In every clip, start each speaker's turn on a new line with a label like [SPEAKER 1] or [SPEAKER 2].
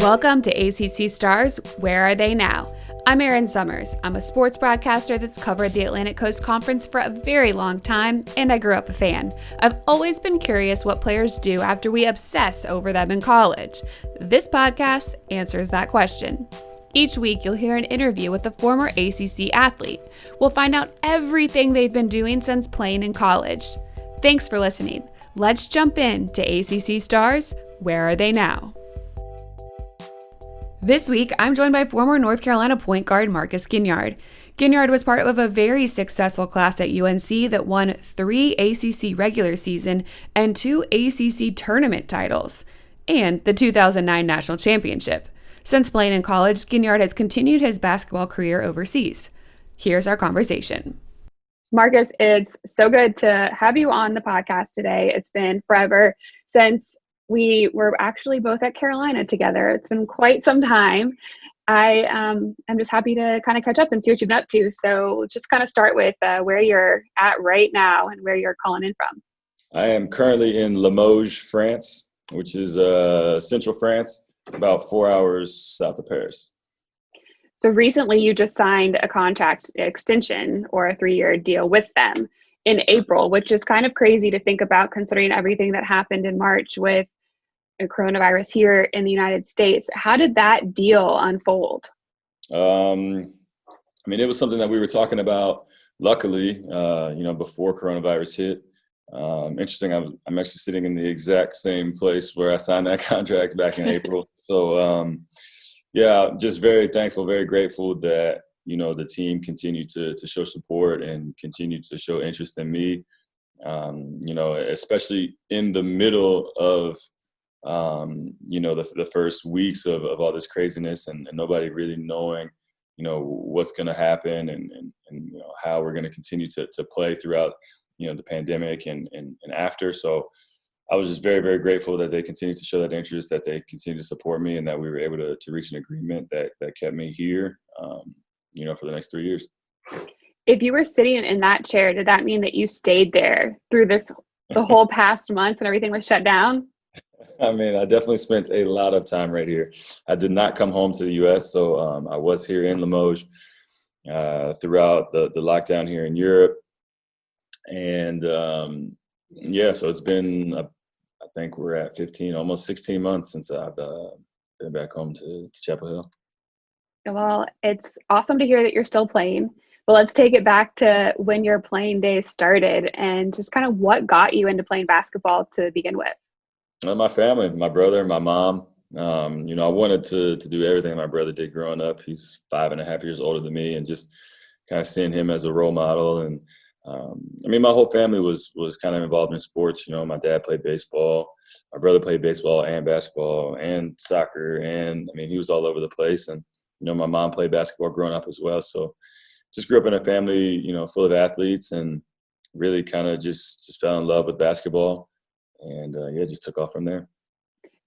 [SPEAKER 1] Welcome to ACC Stars, Where Are They Now? I'm Erin Summers. I'm a sports broadcaster that's covered the Atlantic Coast Conference for a very long time, and I grew up a fan. I've always been curious what players do after we obsess over them in college. This podcast answers that question. Each week, you'll hear an interview with a former ACC athlete. We'll find out everything they've been doing since playing in college. Thanks for listening. Let's jump in to ACC Stars, Where Are They Now? This week, I'm joined by former North Carolina point guard Marcus Ginyard. Ginyard was part of a very successful class at UNC that won 3 ACC regular season and 2 ACC tournament titles, and the 2009 national championship. Since playing in college, Ginyard has continued his basketball career overseas. Here's our conversation.
[SPEAKER 2] Marcus, it's so good to have you on the podcast today. It's been forever since we were actually both at Carolina together. It's been quite some time. I'm just happy to kind of catch up and see what you've been up to. So just kind of start with where you're at right now and where you're calling in from.
[SPEAKER 3] I am currently in Limoges, France, which is central France, about 4 hours south of Paris.
[SPEAKER 2] So recently you just signed a contract extension or a 3-year deal with them in April, which is kind of crazy to think about considering everything that happened in March with a coronavirus here in the United States. How did that deal unfold?
[SPEAKER 3] It was something that we were talking about, luckily, before coronavirus hit. Interesting, I'm actually sitting in the exact same place where I signed that contract back in April. So, just very thankful, very grateful that, the team continued to show support and continue to show interest in me, especially in the middle of, the first weeks of all this craziness and nobody really knowing, what's going to happen and how we're going to continue to play throughout, the pandemic and after. So I was just very, very grateful that they continued to show that interest, that they continued to support me, and that we were able to reach an agreement that kept me here, for the next 3 years.
[SPEAKER 2] If you were sitting in that chair, did that mean that you stayed there through the whole past months and everything was shut down?
[SPEAKER 3] I definitely spent a lot of time right here. I did not come home to the U.S., so I was here in Limoges throughout the lockdown here in Europe. And, so it's been, I think we're at 15, almost 16 months since I've been back home to Chapel Hill.
[SPEAKER 2] Well, it's awesome to hear that you're still playing. But let's take it back to when your playing days started and just kind of what got you into playing basketball to begin with.
[SPEAKER 3] My family, my brother, my mom. I wanted to do everything my brother did growing up. He's 5.5 years older than me, and just kind of seeing him as a role model. And my whole family was kind of involved in sports. My dad played baseball, my brother played baseball and basketball and soccer, and he was all over the place. And my mom played basketball growing up as well. So just grew up in a family, full of athletes, and really kind of just fell in love with basketball. And just took off from there.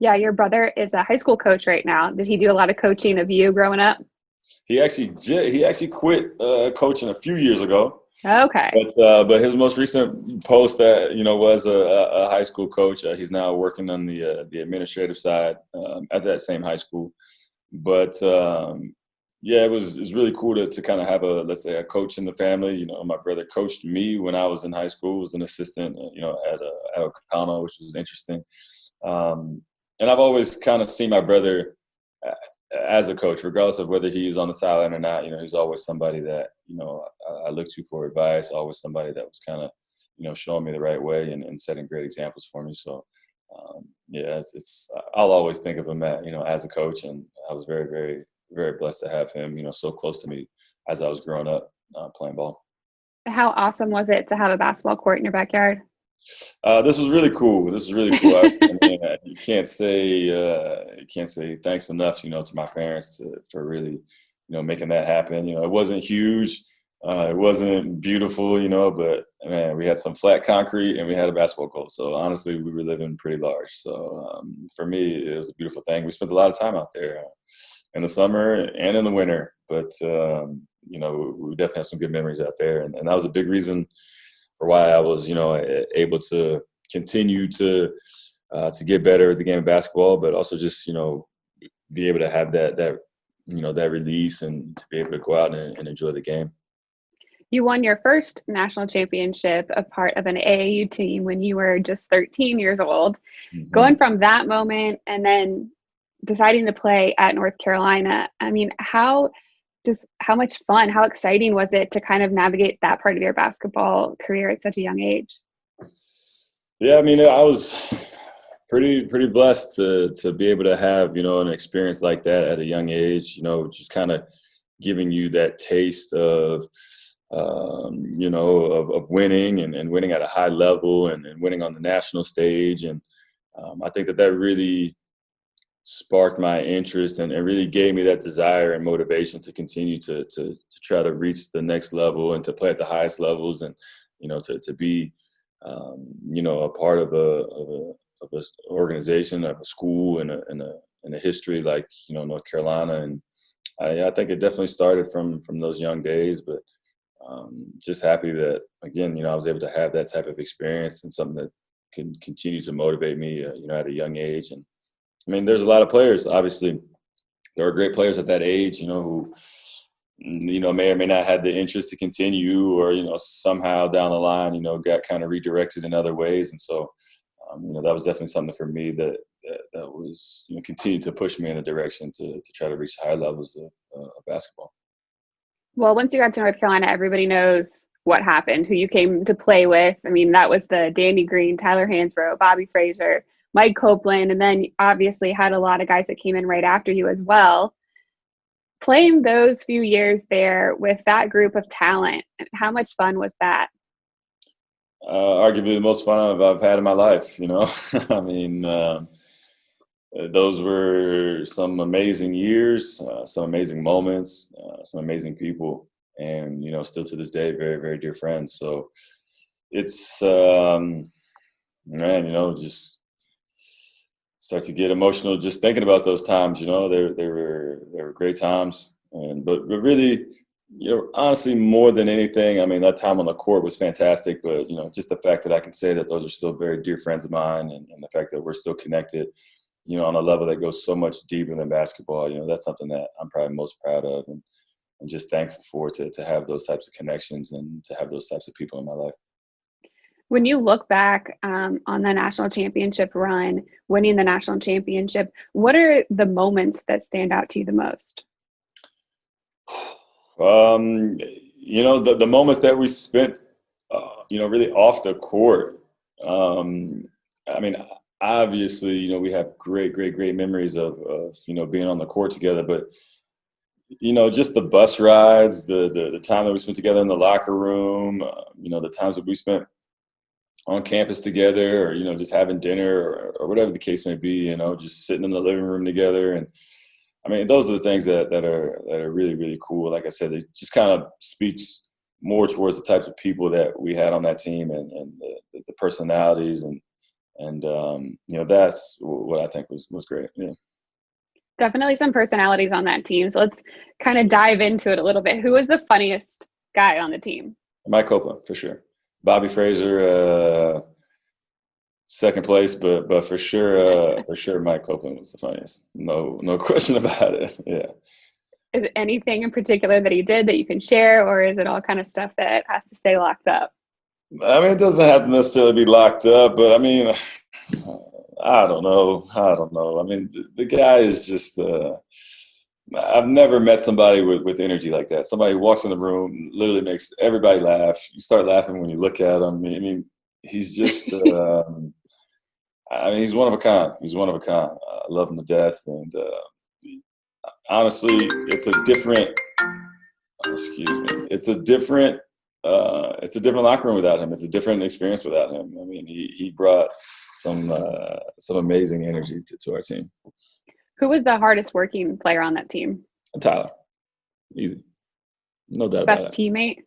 [SPEAKER 2] Yeah, your brother is a high school coach right now. Did he do a lot of coaching of you growing up?
[SPEAKER 3] He actually quit coaching a few years ago.
[SPEAKER 2] Okay.
[SPEAKER 3] But his most recent post that was a high school coach. He's now working on the administrative side at that same high school. But it was really cool to kind of have a coach in the family. My brother coached me when I was in high school, was an assistant, at O'Connell, which was interesting. And I've always kind of seen my brother as a coach, regardless of whether he's on the sideline or not. He's always somebody that, I look to for advice, always somebody that was kind of, showing me the right way and setting great examples for me. So, I'll always think of him as a coach, and I was very, very, very blessed to have him, so close to me as I was growing up playing ball.
[SPEAKER 2] How awesome was it to have a basketball court in your backyard?
[SPEAKER 3] This was really cool. You can't say thanks enough, to my parents for really, making that happen. It wasn't huge. It wasn't beautiful, but man, we had some flat concrete and we had a basketball court. So honestly, we were living pretty large. So for me, it was a beautiful thing. We spent a lot of time out there in the summer and in the winter, but we definitely have some good memories out there. And that was a big reason for why I was, able to continue to get better at the game of basketball, but also just, be able to have that release and to be able to go out and enjoy the game.
[SPEAKER 2] You won your first national championship, a part of an AAU team, when you were just 13 years old.
[SPEAKER 3] Mm-hmm.
[SPEAKER 2] Going from that moment and then deciding to play at North Carolina, I mean, how much fun, how exciting was it to kind of navigate that part of your basketball career at such a young age?
[SPEAKER 3] Yeah, I mean, I was pretty blessed to be able to have, an experience like that at a young age, just kind of giving you that taste of winning and winning at a high level and winning on the national stage. And I think that really sparked my interest and really gave me that desire and motivation to continue to try to reach the next level and to play at the highest levels and, to be, a part of a organization, of a school and a history like, North Carolina. And I think it definitely started from those young days, but just happy that, again, I was able to have that type of experience and something that can continue to motivate me, at a young age. And I mean, there's a lot of players, obviously. There are great players at that age, who, may or may not have the interest to continue or, somehow down the line, got kind of redirected in other ways. And so, that was definitely something for me that was, continued to push me in a direction to try to reach higher levels of basketball.
[SPEAKER 2] Well, once you got to North Carolina, everybody knows what happened, who you came to play with. I mean, that was the Danny Green, Tyler Hansbrough, Bobby Frazier, Mike Copeland, and then obviously had a lot of guys that came in right after you as well. Playing those few years there with that group of talent, how much fun was that?
[SPEAKER 3] Arguably the most fun I've had in my life, I mean, those were some amazing years, some amazing moments, some amazing people, and, still to this day, very, very dear friends. So it's, just start to get emotional just thinking about those times. They were great times, but really, honestly, more than anything, I mean, that time on the court was fantastic. But just the fact that I can say that those are still very dear friends of mine, and the fact that we're still connected, on a level that goes so much deeper than basketball. That's something that I'm probably most proud of, and just thankful for to have those types of connections and to have those types of people in my life.
[SPEAKER 2] When you look back on the national championship run, winning the national championship, what are the moments that stand out to you the most?
[SPEAKER 3] The moments that we spent, really off the court. I mean, obviously, we have great memories of being on the court together, but just the bus rides, the time that we spent together in the locker room, the times that we spent on campus together, or just having dinner or whatever the case may be, just sitting in the living room together. And I mean, those are the things that are really, really cool. Like I said, it just kind of speaks more towards the types of people that we had on that team and the personalities and that's what I think was great. Yeah.
[SPEAKER 2] Definitely some personalities on that team. So let's kind of dive into it a little bit. Who was the funniest guy on the team?
[SPEAKER 3] Mike Copeland, for sure. Bobby Frazier, second place, but for sure, Mike Copeland was the funniest. No question about it. Yeah.
[SPEAKER 2] Is there anything in particular that he did that you can share, or is it all kind of stuff that has to stay locked up?
[SPEAKER 3] I mean, it doesn't have to necessarily be locked up, but I mean, I don't know. I mean, the guy is just. I've never met somebody with energy like that. Somebody who walks in the room, literally makes everybody laugh. You start laughing when you look at him. I mean, he's just. He's one of a kind. He's one of a kind. I love him to death, and honestly, it's a different. Excuse me. It's a different locker room without him. It's a different experience without him. I mean, he brought some amazing energy to our team.
[SPEAKER 2] Who was the hardest working player on that team?
[SPEAKER 3] Tyler. Easy. No doubt about it.
[SPEAKER 2] Best teammate?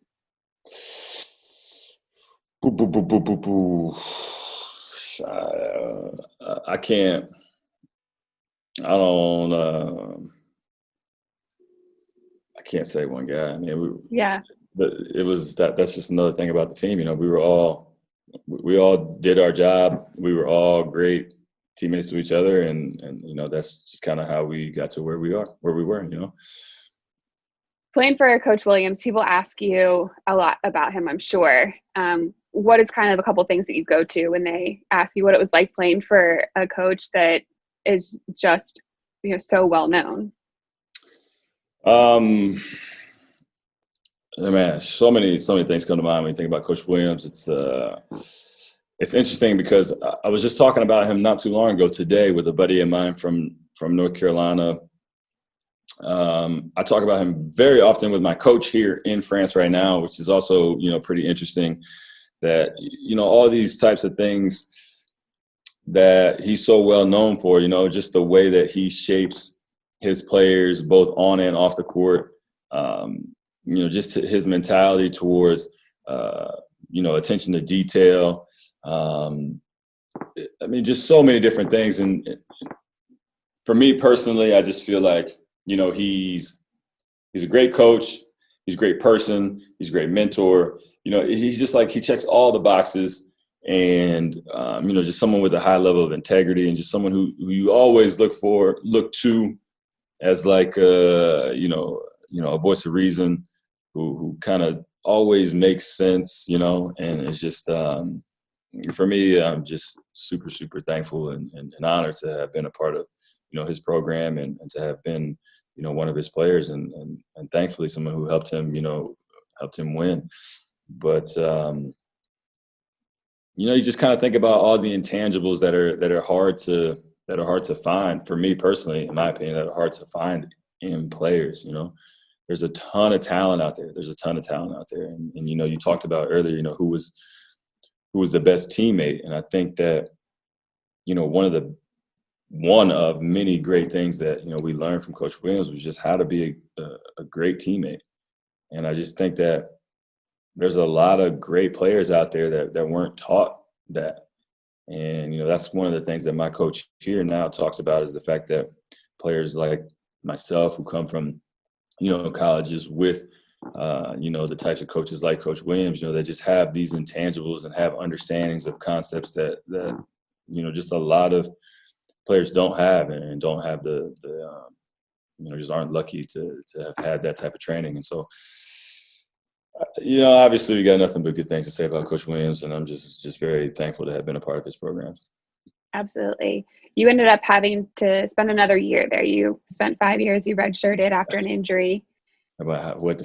[SPEAKER 3] I can't. I can't say one guy. I mean, but it was that's just another thing about the team. We all did our job. We were all great teammates to each other, and that's just kind of how we got to where we were.
[SPEAKER 2] Playing for Coach Williams, people ask you a lot about him, I'm sure. What is kind of a couple things that you go to when they ask you what it was like playing for a coach that is just, so well known?
[SPEAKER 3] Man, so many things come to mind when you think about Coach Williams. It's interesting because I was just talking about him not too long ago today with a buddy of mine from North Carolina. I talk about him very often with my coach here in France right now, which is also, pretty interesting that, all these types of things that he's so well known for, just the way that he shapes his players both on and off the court, just his mentality towards, attention to detail. Just so many different things. And for me personally, I just feel like, he's a great coach. He's a great person. He's a great mentor. He's just like, he checks all the boxes, and, just someone with a high level of integrity, and just someone who you always look to as like, a voice of reason, who kind of always makes sense, and it's just, for me, I'm just super, super thankful and honored to have been a part of, his program, and to have been, one of his players, and thankfully someone who helped him win. But, you just kind of think about all the intangibles that are hard to find, for me personally, in my opinion, that are hard to find in players. There's a ton of talent out there. And you talked about earlier, who was the best teammate. And I think that, one of many great things that, we learned from Coach Williams was just how to be a great teammate. And I just think that there's a lot of great players out there that weren't taught that. And, that's one of the things that my coach here now talks about, is the fact that players like myself, who come from, colleges with, the types of coaches like Coach Williams, that just have these intangibles and have understandings of concepts that just a lot of players don't have, and don't have the just aren't lucky to have had that type of training. And so, obviously we got nothing but good things to say about Coach Williams, and I'm just very thankful to have been a part of his program.
[SPEAKER 2] Absolutely. You ended up having to spend another year there. You spent 5 years. You redshirted after an injury.
[SPEAKER 3] What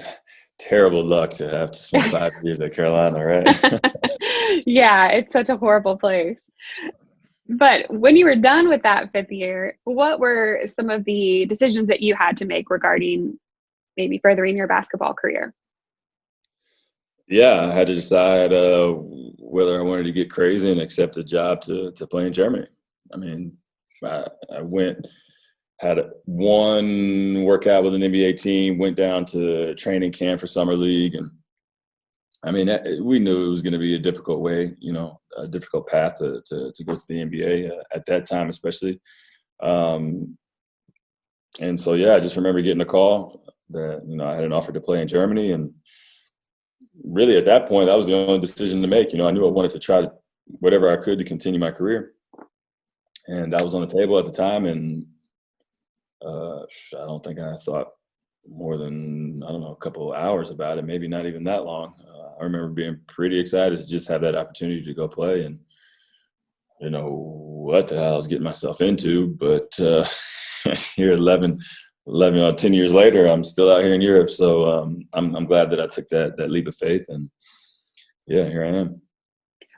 [SPEAKER 3] terrible luck to have to spend 5 years at Carolina, right?
[SPEAKER 2] Yeah, it's such a horrible place. But when you were done with that 5th year, what were some of the decisions that you had to make regarding maybe furthering your basketball career?
[SPEAKER 3] Yeah, I had to decide whether I wanted to get crazy and accept a job to play in Germany. I went, had one workout with an NBA team, went down to training camp for summer league, and we knew it was going to be a difficult way, a difficult path to go to the NBA at that time, especially. And so, I just remember getting a call that, I had an offer to play in Germany. And really at that point, that was the only decision to make. I knew I wanted to try whatever I could to continue my career. And that was on the table at the time. And I don't think I thought more than, a couple of hours about it, maybe not even that long. I remember being pretty excited to just have that opportunity to go play, and what the hell I was getting myself into. But here 10 years later, I'm still out here in Europe. So I'm glad that I took that leap of faith, and here I am.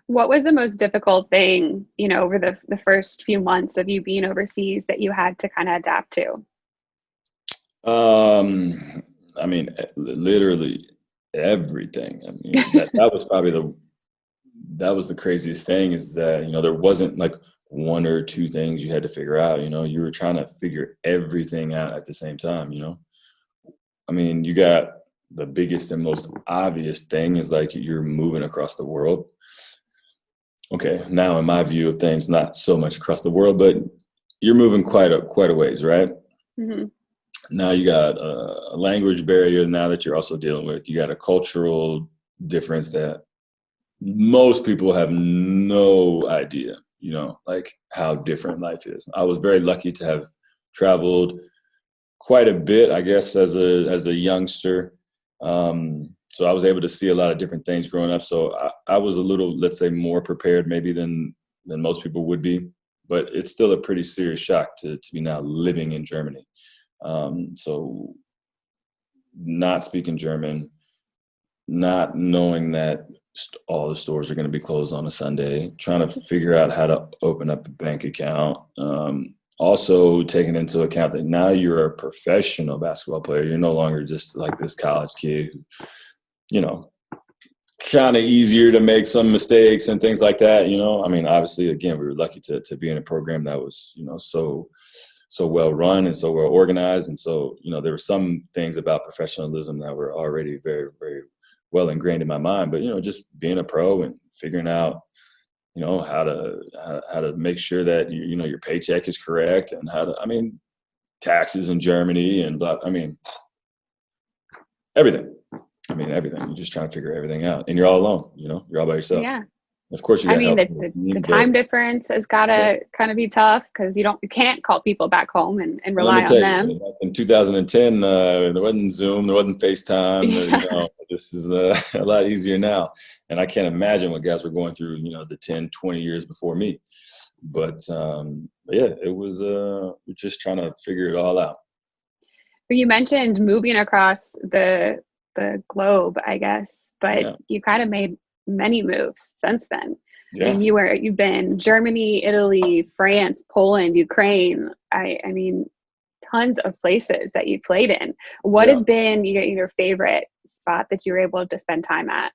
[SPEAKER 2] What was the most difficult thing, over the first few months of you being overseas that you had to kind of adapt to?
[SPEAKER 3] Literally everything. That was probably that was the craziest thing, is that, there wasn't like one or two things you had to figure out. You were trying to figure everything out at the same time. You got the biggest and most obvious thing is like you're moving across the world. Okay, now in my view of things, not so much across the world, but you're moving quite a ways, right?
[SPEAKER 2] Mm-hmm.
[SPEAKER 3] Now you got a language barrier now that you're also dealing with. You got a cultural difference that most people have no idea like how different life is. I was very lucky to have traveled quite a bit, I guess, as a youngster. So I was able to see a lot of different things growing up. So I was a little, let's say, more prepared maybe than most people would be. But it's still a pretty serious shock to be now living in Germany. So not speaking German, not knowing that all the stores are going to be closed on a Sunday, trying to figure out how to open up a bank account. Also taking into account that now you're a professional basketball player. You're no longer just like this college kid who, kind of easier to make some mistakes and things like that. I mean, obviously, again, we were lucky to be in a program that was, so well run and so well organized. And so, there were some things about professionalism that were already very, very well ingrained in my mind. But, just being a pro and figuring out, how to make sure that, your paycheck is correct and taxes in Germany and everything. Everything. You're just trying to figure everything out. And you're all alone, you're all by yourself.
[SPEAKER 2] Yeah.
[SPEAKER 3] Of course, you got help.
[SPEAKER 2] The time difference has got to kind of be tough because you can't call people back home and rely on them.
[SPEAKER 3] In 2010, there wasn't Zoom, there wasn't FaceTime. This is a lot easier now. And I can't imagine what guys were going through, the 10, 20 years before me. But yeah, it was just trying to figure it all out.
[SPEAKER 2] You mentioned moving across the globe, I guess, but you kind of made many moves since then. Yeah. And you've been Germany, Italy, France, Poland, Ukraine. I mean, tons of places that you played in. What has been your favorite spot that you were able to spend time at?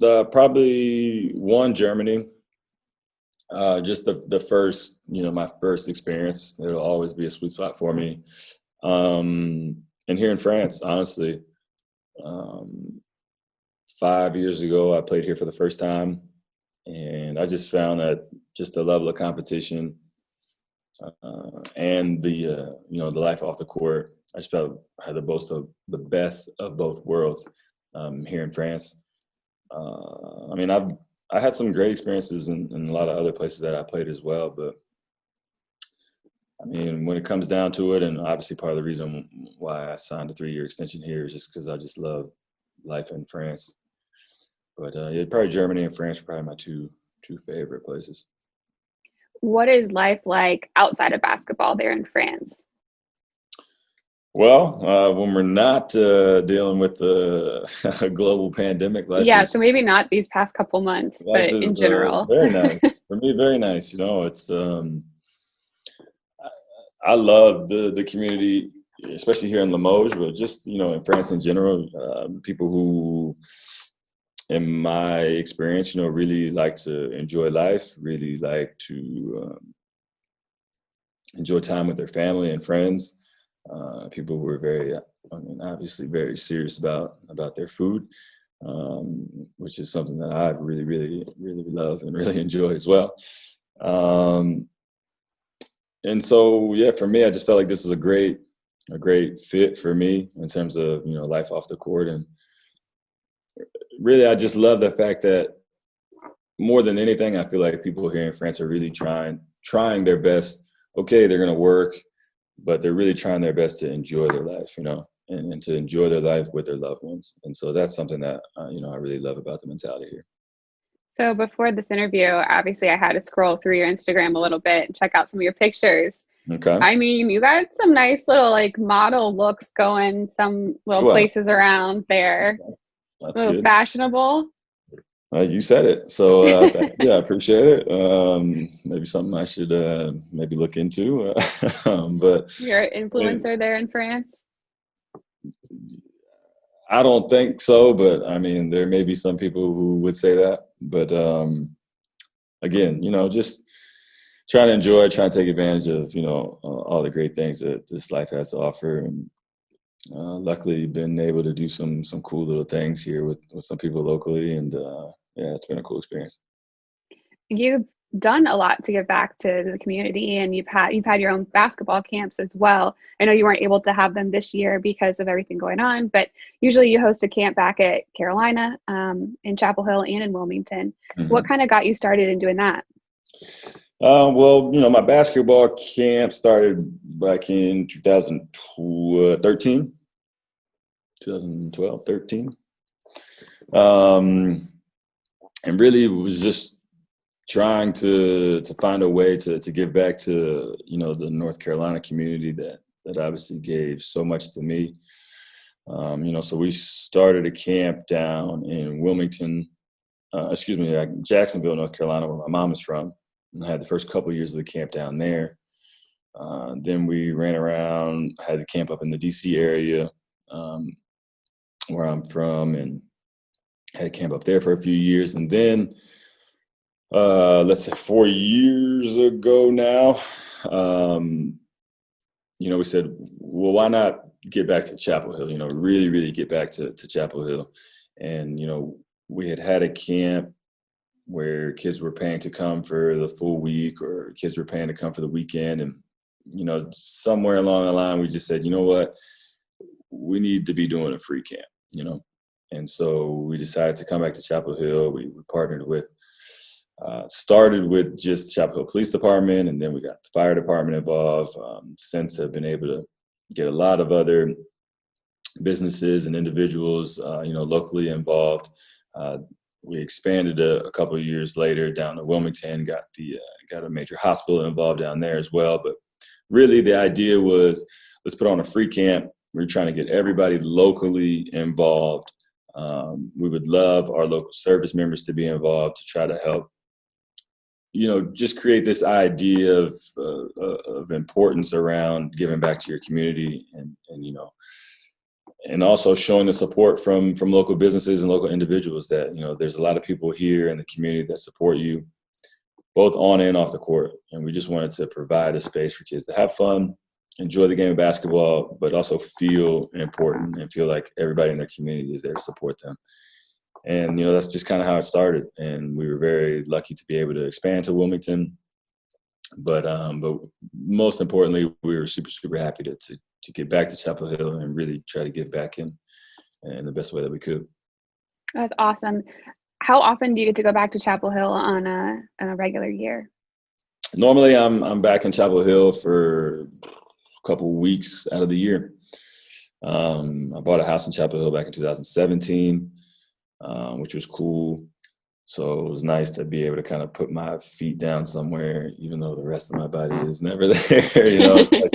[SPEAKER 3] Probably Germany. Just the first, my first experience. It'll always be a sweet spot for me. And here in France, honestly, 5 years ago, I played here for the first time, and I just found that just the level of competition and the the life off the court, I just felt I had the best of both worlds here in France. I had some great experiences in a lot of other places that I played as well, but when it comes down to it, and obviously part of the reason why I signed a 3-year extension here is just because I just love life in France. But probably Germany and France are probably my two favorite places.
[SPEAKER 2] What is life like outside of basketball there in France?
[SPEAKER 3] Well, when we're not dealing with the global pandemic, life
[SPEAKER 2] so maybe not these past couple months, but in general.
[SPEAKER 3] Very nice. For me, very nice. It's I love the community, especially here in Limoges, but just, in France in general, people who, in my experience, really like to enjoy life, really like to enjoy time with their family and friends. People who are very, obviously very serious about their food, which is something that I really, really, really love and really enjoy as well. And so, for me, I just felt like this is a great fit for me in terms of, life off the court. And really, I just love the fact that more than anything, I feel like people here in France are really trying their best. Okay, they're going to work, but they're really trying their best to enjoy their life, and to enjoy their life with their loved ones. And so that's something that, I really love about the mentality here.
[SPEAKER 2] So before this interview, obviously I had to scroll through your Instagram a little bit and check out some of your pictures.
[SPEAKER 3] Okay.
[SPEAKER 2] You got some nice little model looks going, some little places around there.
[SPEAKER 3] That's
[SPEAKER 2] a little
[SPEAKER 3] good.
[SPEAKER 2] Fashionable.
[SPEAKER 3] You said it. So I appreciate it. Maybe something I should maybe look into. But
[SPEAKER 2] you're an influencer there in France?
[SPEAKER 3] I don't think so, but there may be some people who would say that. But again, just trying to enjoy, trying to take advantage of, all the great things that this life has to offer. And luckily been able to do some cool little things here with some people locally. And it's been a cool experience.
[SPEAKER 2] You've done a lot to give back to the community, and you've had your own basketball camps as well. I know you weren't able to have them this year because of everything going on, but usually you host a camp back at Carolina, in Chapel Hill and in Wilmington. Mm-hmm. What kind of got you started in doing that?
[SPEAKER 3] Well, my basketball camp started back in 2013. 2012, 13. And really was just trying to find a way to give back to, the North Carolina community that obviously gave so much to me. So we started a camp down in Jacksonville, North Carolina, where my mom is from. And I had the first couple of years of the camp down there. Then we ran around, had a camp up in the DC area, where I'm from, and had a camp up there for a few years. And then, let's say 4 years ago now, we said, well, why not get back to Chapel Hill, really, really get back to Chapel Hill. And, we had a camp where kids were paying to come for the full week, or kids were paying to come for the weekend. And, somewhere along the line, we just said, you know what, we need to be doing a free camp, And so we decided to come back to Chapel Hill. We partnered with, started with just Chapel Hill Police Department, and then we got the fire department involved. Since have been able to get a lot of other businesses and individuals, locally involved. We expanded a couple of years later down to Wilmington, got a major hospital involved down there as well. But really the idea was, let's put on a free camp. We're trying to get everybody locally involved. We would love our local service members to be involved to try to help, just create this idea of importance around giving back to your community, and also showing the support from local businesses and local individuals that, there's a lot of people here in the community that support you, both on and off the court. And we just wanted to provide a space for kids to have fun, enjoy the game of basketball, but also feel important and feel like everybody in their community is there to support them. And, that's just kind of how it started. And we were very lucky to be able to expand to Wilmington. But most importantly, we were super, super happy to get back to Chapel Hill and really try to give back in the best way that we could.
[SPEAKER 2] That's awesome. How often do you get to go back to Chapel Hill on a regular year?
[SPEAKER 3] Normally, I'm back in Chapel Hill for a couple weeks out of the year. I bought a house in Chapel Hill back in 2017, which was cool. So it was nice to be able to kind of put my feet down somewhere, even though the rest of my body is never there. It's like,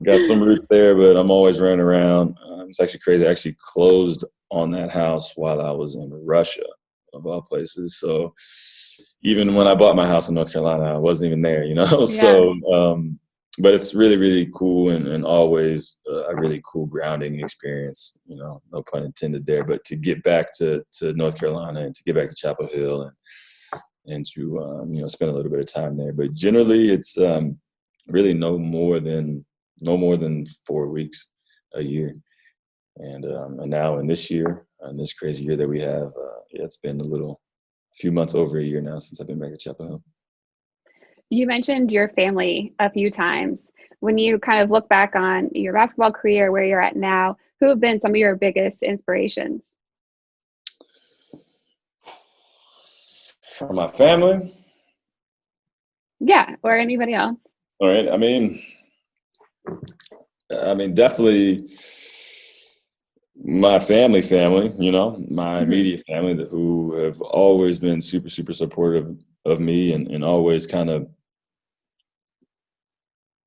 [SPEAKER 3] got some roots there, but I'm always running around. It's actually crazy. I actually closed on that house while I was in Russia, of all places. So even when I bought my house in North Carolina, I wasn't even there, Yeah. So, but it's really, really cool and always a really cool grounding experience, no pun intended there, but to get back to North Carolina and to get back to Chapel Hill and to, spend a little bit of time there. But generally it's really no more than 4 weeks a year. And now in this year, in this crazy year that we have, it's been a few months over a year now since I've been back at Chapel Hill.
[SPEAKER 2] You mentioned your family a few times. When you kind of look back on your basketball career, where you're at now, who have been some of your biggest inspirations?
[SPEAKER 3] For my family?
[SPEAKER 2] Yeah, or anybody else.
[SPEAKER 3] All right. I mean, definitely my family, my immediate family who have always been super, super supportive of me and always kind of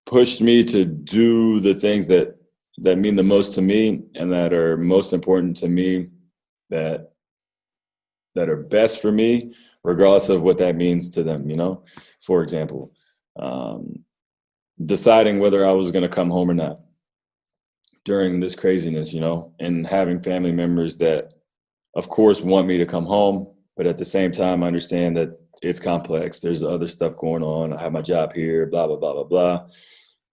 [SPEAKER 3] pushed me to do the things that mean the most to me and that are most important to me, that are best for me, regardless of what that means to them, For example, deciding whether I was going to come home or not during this craziness, and having family members that, of course, want me to come home, but at the same time, I understand that it's complex. There's other stuff going on. I have my job here, blah, blah, blah, blah, blah.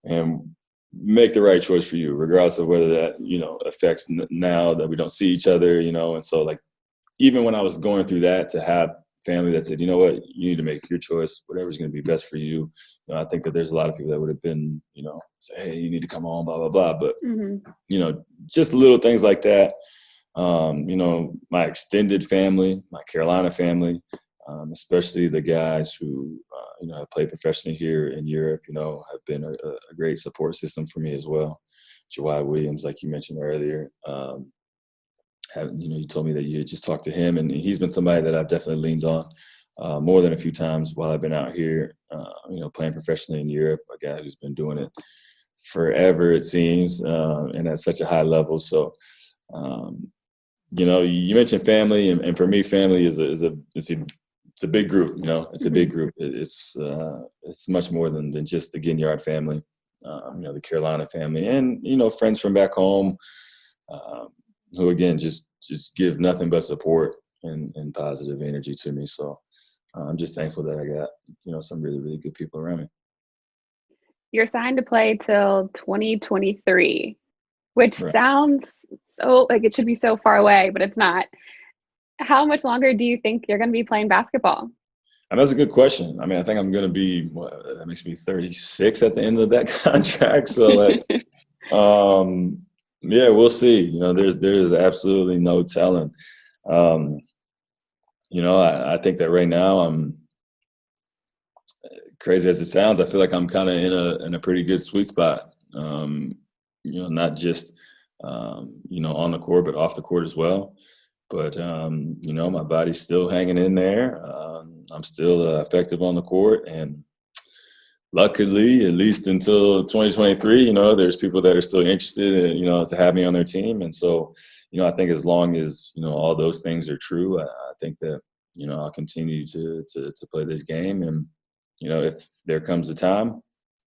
[SPEAKER 3] And make the right choice for you, regardless of whether that, affects now that we don't see each other, And so, like, even when I was going through that, to have family that said, you know what, you need to make your choice, whatever's going to be best for you. I think that there's a lot of people that would have been, say, hey, you need to come home, blah, blah, blah. But, just little things like that. My extended family, my Carolina family, especially the guys who, have played professionally here in Europe, have been a great support system for me as well. Jawai Williams, like you mentioned earlier, you told me that you had just talked to him, and he's been somebody that I've definitely leaned on more than a few times while I've been out here, playing professionally in Europe, a guy who's been doing it forever, it seems, and at such a high level. So, you mentioned family, and for me, family is it's a big group. It's a big group. It's much more than just the Ginyard family, the Carolina family, and friends from back home, who again just give nothing but support and positive energy to me. So I'm just thankful that I got some really, really good people around me.
[SPEAKER 2] You're signed to play till 2023, which
[SPEAKER 3] Right.
[SPEAKER 2] sounds so like it should be so far away, but it's not. How much longer do you think you're going to be playing basketball?
[SPEAKER 3] That's a good question. I think I'm going to be, that makes me 36 at the end of that contract. So yeah, we'll see. There's absolutely no telling. I think that right now I'm, crazy as it sounds, I feel like I'm kind of in a pretty good sweet spot. Not just on the court, but off the court as well. But my body's still hanging in there. I'm still effective on the court, and luckily, at least until 2023, there's people that are still interested in, to have me on their team. And so, I think as long as all those things are true, I think that I'll continue to play this game. And if there comes a time,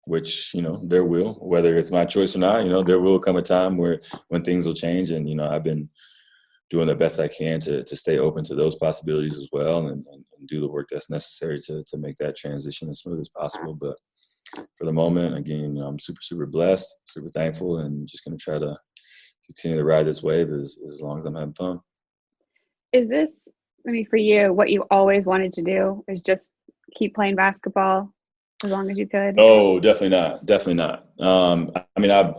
[SPEAKER 3] which there will, whether it's my choice or not, there will come a time when things will change. And I've been doing the best I can to stay open to those possibilities as well, and do the work that's necessary to make that transition as smooth as possible. But for the moment, again, I'm super, super blessed, super thankful, and just going to try to continue to ride this wave as long as I'm having fun.
[SPEAKER 2] Is this, for you, what you always wanted to do is just keep playing basketball as long as you could?
[SPEAKER 3] Oh, definitely not. Definitely not.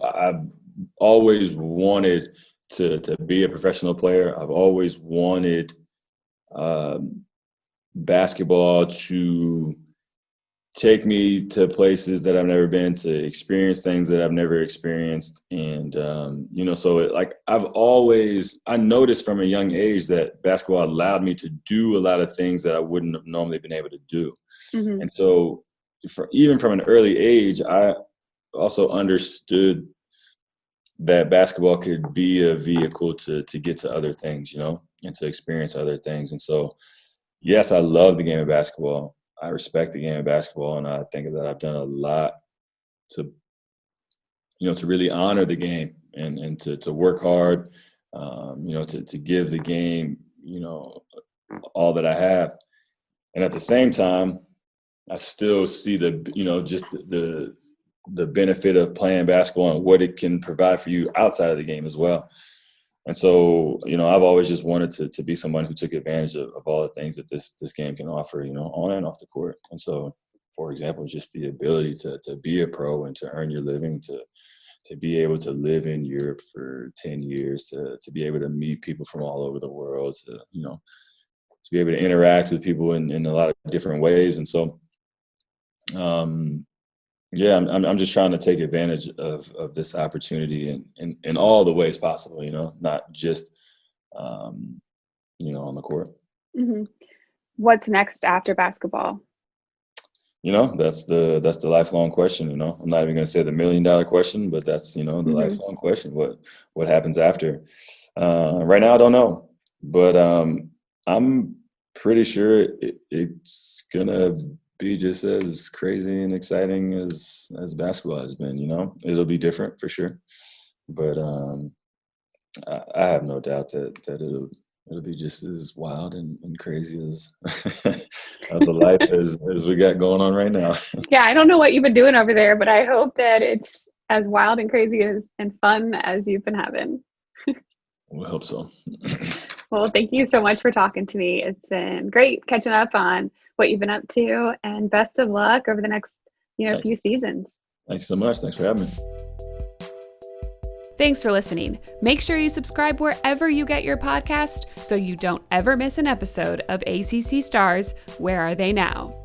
[SPEAKER 3] I've always wanted to be a professional player. I've always wanted basketball to take me to places that I've never been, to experience things that I've never experienced. And, I noticed from a young age that basketball allowed me to do a lot of things that I wouldn't have normally been able to do. Mm-hmm. And so even from an early age, I also understood that basketball could be a vehicle to get to other things, and to experience other things. And so, yes, I love the game of basketball. I respect the game of basketball, and I think that I've done a lot to really honor the game and to work hard, to give the game, all that I have. And at the same time, I still see the benefit of playing basketball and what it can provide for you outside of the game as well. And so, I've always just wanted to be someone who took advantage of all the things that this game can offer, on and off the court. And so, for example, just the ability to be a pro and to earn your living, to be able to live in Europe for 10 years, to be able to meet people from all over the world, to be able to interact with people in a lot of different ways. And so, yeah, I'm just trying to take advantage of this opportunity in all the ways possible, not just, on the court.
[SPEAKER 2] Mm-hmm. What's next after basketball?
[SPEAKER 3] That's the lifelong question, I'm not even going to say the $1 million question, but that's, the mm-hmm. lifelong question. What happens after? Right now, I don't know, but I'm pretty sure it's going to be just as crazy and exciting as basketball has been. It'll be different for sure, but I have no doubt that it'll be just as wild and crazy as the life as we got going on right now.
[SPEAKER 2] Yeah, I don't know what you've been doing over there, but I hope that it's as wild and crazy and fun as you've been having.
[SPEAKER 3] We hope so.
[SPEAKER 2] Well, thank you so much for talking to me. It's been great catching up on what you've been up to, and best of luck over the next, few seasons.
[SPEAKER 3] Thanks so much. Thanks for having me.
[SPEAKER 1] Thanks for listening. Make sure you subscribe wherever you get your podcast so you don't ever miss an episode of ACC Stars, Where Are They Now?